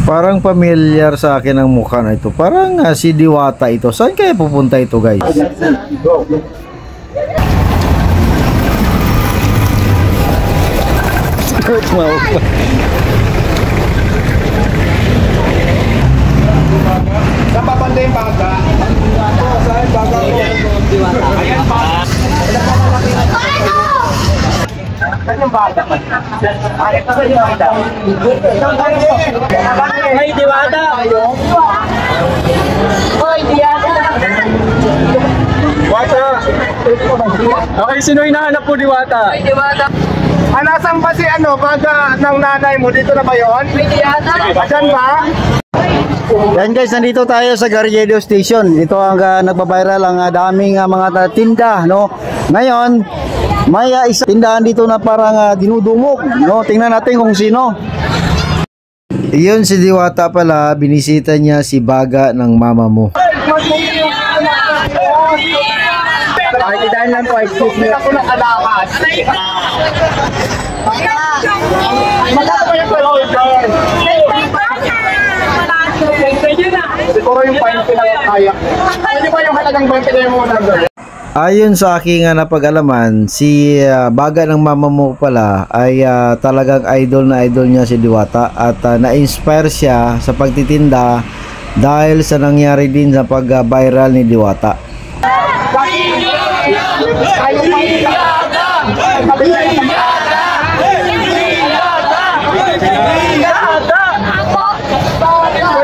Parang familiar sa akin ang mukha na ito. Parang si Diwata ito. Saan kaya pupunta ito, guys? Saan papanda yung baga? Saan baga? Ayan pa. Saan yung baga? Ay, saan yung baga? Ay, Diwata! Ay, Diwata! Diwata! Okay, sino hinahanap po, Diwata? Ay, Diwata! Nasaan ba si baga ng nanay mo? Dito na ba yun? Ay, Diwata! Saan ba? Yan guys, nandito tayo sa Garyedo Station. Ito ang nagbabiral ang daming mga tinda, no. Ngayon, may isang tindahan dito na parang dinudumog, no. Tingnan natin kung sino. Iyon si Diwata pala, binisita niya si baga ng mama mo. Ay, tidaan lang po, excuse me. Ako ng alakas. Magkano pa yung order? Siguro yung point pinakakaya. Ano ba yung halagang 20 na yung muna doon? Ayon sa aking napag-alaman, si baga ng mama mo pala ay talagang idol na idol niya si Diwata at na-inspire siya sa pagtitinda dahil sa nangyari din sa pag-viral ni Diwata.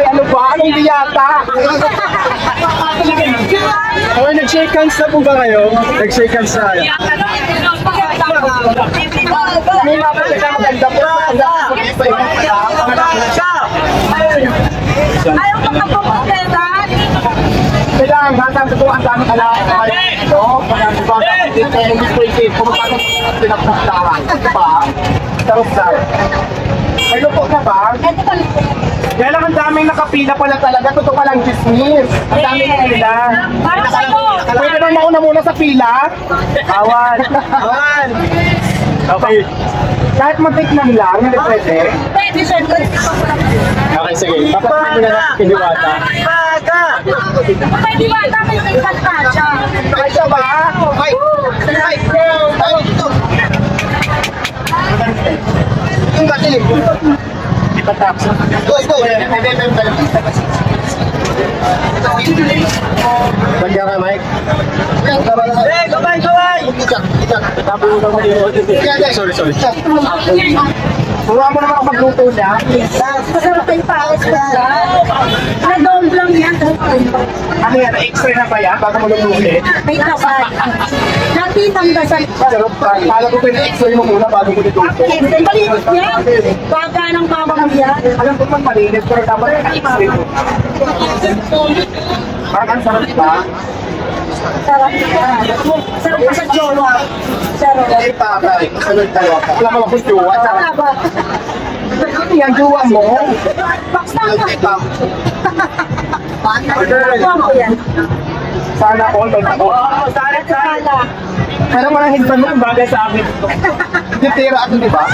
Ano ba? Anong Diwata? Okay, nag-shake hands na po ba kayo? Nag-shake hands na kayo? May mapaganda maganda po. Ayaw ka pa po maganda. Kailangan hatang sa ang daming alakas ito. Pagkakang baga, dito yung display kung magkakang pinagpagdahan. Ito ba? Sarap na. May lupok na ba? Kaya lang ang daming nakapila pala talaga. Totoo palang chismis. Ang daming pila. Pwede ba mauna muna sa pila? Awan. Awan. Okay. Kahit matikman lang, hindi pwede. Pwede, sir. Okay, sige. Papasin mo na lang kay Diwata. May Diwata, may pagkakasya. Ay, siya ba? Ay! Ay! Ay! Yung kasi. Ipatap. Ito. Bagyan ka, Mike. Hey, kamay! Sorry. Turuan mo naman ako magluto niya. Masarap yung pawis ka. Na-down lang yan. Ano yan? X-ray na ba yan? Bago mo lumulit? May kapal. Nakitang dasal. Pero kala ko pina-x-ray mo muna bago mo luto. Malinis yan. Baga ng mama mo yan. Alam ko man malinis pero dapat na-x-ray mo. Parang ang sarap ba? Sarap yan. Sarap ka sa jowa. Sarap. Ay, pakay. Kasunod tayo. Wala mo akong jowa. Sarap ba? Yan, jowa mo. Baksan ka. Girl. Jowa yan. Sana all, ako. Sana. Pero mga higpan mo ang bagay sa akin. Hindi tira ako, di ba?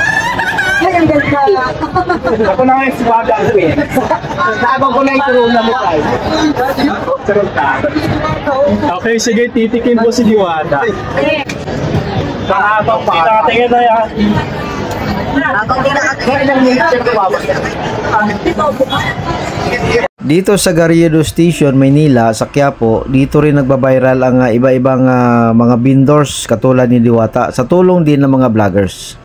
Ay, ang ganda. Ako na nga yung swaga ako eh. Naabang ko na yung corona mo tayo. Sarap ka. Okay, sige, titikin po si Diwata. Kahabang pa. Tingin na yan. Dito sa Garyedo Station, Maynila, sa Quiapo, dito rin nagbabiral ang iba-ibang mga vendors katulad ni Diwata sa tulong din ng mga vloggers.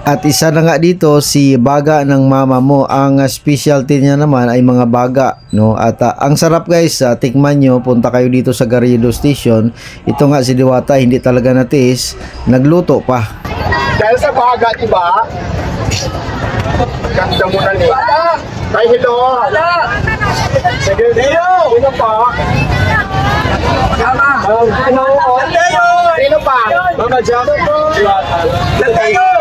At isa na nga dito si baga ng mama mo. Ang specialty niya naman ay mga baga, no? At ang sarap guys, tikman nyo, punta kayo dito sa Garyedo Station. Ito nga si Diwata, hindi talaga natiis, nagluto pa. Dahil sa baga, diba? Ganda mo na ni. Ay, hello! Sige, Leo! Sino pa? Hello! Sino pa? Mama Jam? Leo!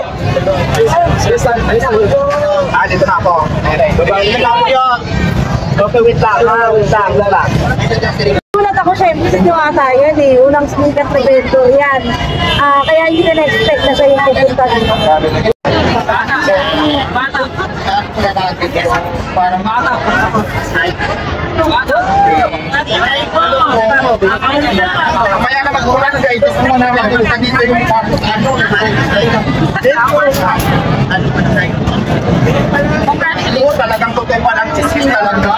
Dito na ako. Babae na lang po yun. Okay, wait lang. Wait lang. ko, syempre, siniwata yan eh. Unang sneaker na bento yan. Kaya hindi na na-expect na sa'yo pupunta dito. Parang bata. Mamaya na mag-ulan guys. Gusto mo na mag-ulan dito yung talagang totoo pa ng chismis talaga.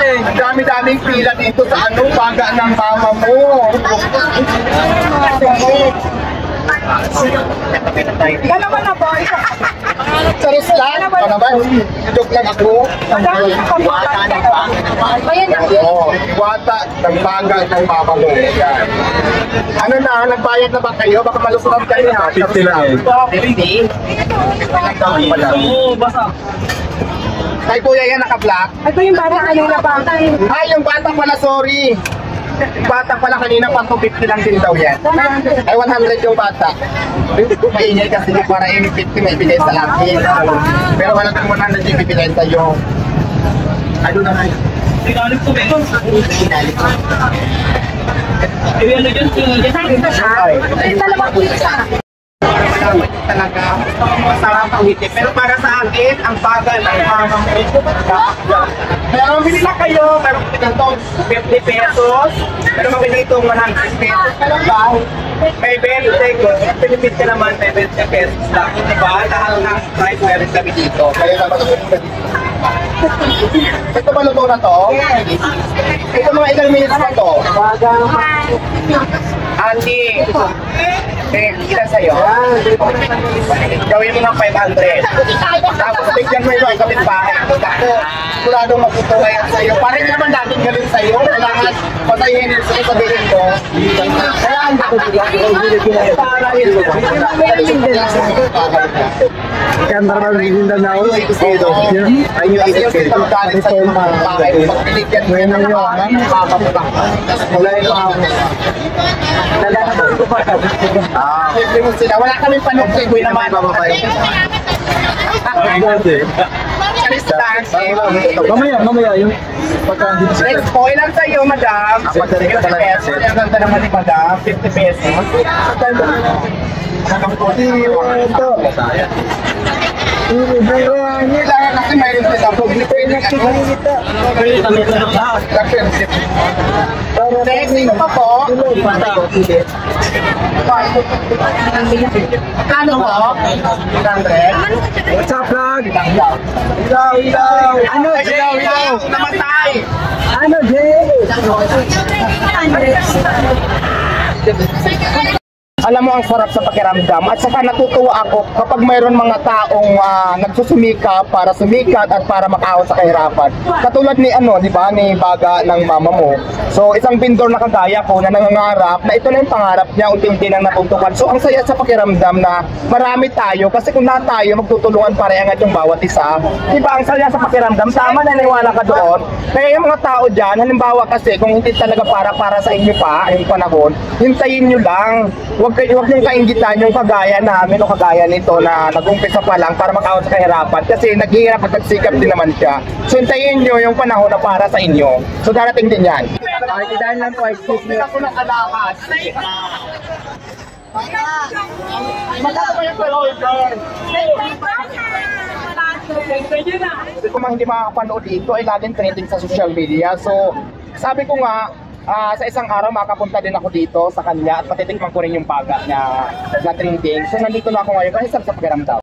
Ang dami-daming pila dito sa baga ng mama mo. Dalawa na ba? Charis lang. Ano ba? Joke lang ako. Iwata ng baga ng mama mo. Ano na? Nagbayad na ba kayo? Baka malusunod kayo ha? 50 lang. 50? 50 lang pala. Oo, basta. Kay kuya yan naka-black. Ito yung bata kanina pa. Ay, yung bata pala, sorry. Yung bata pala kanina pa 250 lang din daw yan. Ay, 100 yung bata. Maingay kasi para yung 50 may bigay sa akin. Pero wala kang 100 yung bibigay sa'yo. Ano naman? Sinalik ko ba? Sinalik ko. Ano dyan? Ay, dalawa po isa. Talaga masarap ang hiti. Pero para sa akin, ang bagal ng mama mo. Pero mabili na kayo. Pero ito 50 pesos. Pero mabili itong 100 pesos. Talaga. May 20 ko. Pinipit ka naman, may 20 pesos lang. Diba? Lahat ng price meron kami dito. Kaya naman ito ba luto na to? Ito mga ilang minutes na to? Andy. Ilan sa'yo? Gawin mo ng 500. Tapos bigyan mo yung kapitbahay. Ako, siguradong magtutuwa yan sa'yo. Parang naman natin galing sa'yo. Kailangan pasayin yung sabihin ko. Kaya ang dako sila. Para yun. Kaya naman hindi na ako. Ay yung isip ko galing sa'yo mga bahay. Pagpiligyan mo yun ang mamamulang. Wala yung lalakabang ko pa. Siyempre mo sila. Wala kami panukay ko naman. Mamaya yung Next po, ilan sa'yo, madam? 50 pesos. Ang ganda naman ni madam. 50 pesos. Kailangan kasi mayroon sila. Next, ito pa po. Kano po? 100? What's up, vlog? Ilaw! Ano, ilaw! Namatay! Ano, Jay? Alam mo ang sarap sa pakiramdam at saka natutuwa ako kapag mayroon mga taong nagsusumika para sumikat at para makaahon sa kahirapan. Katulad ni di ba, ni baga ng mama mo. So isang vendor na kagaya ko na nangangarap na ito na yung pangarap niya, unti-unti nang natutukan. So ang saya sa pakiramdam na marami tayo kasi kung lahat tayo magtutulungan para iangat yung bawat isa. Di ba ang saya sa pakiramdam? Tama, naniwala ka doon. Kaya yung mga tao dyan, halimbawa kasi kung hindi talaga para sa inyo pa yung panahon, hintayin nyo lang. Huwag niyong kainggitan yung kagaya namin o kagaya nito na nag-umpisa pa lang para makaahon sa kahirapan kasi naghihirap at nagsikap din naman siya. So hintayin nyo yung panahon na para sa inyo. So darating din yan. Dahil lang po, excuse me. Ako ng alakas. Magkano ba yung per-order? Kung hindi makakapanood dito ay laging trending sa social media. So sabi ko nga, sa isang araw makapunta din ako dito sa kanya at patitikman ko rin yung baga na trending. So nandito na ako ngayon kasi sarap sa pakiramdam.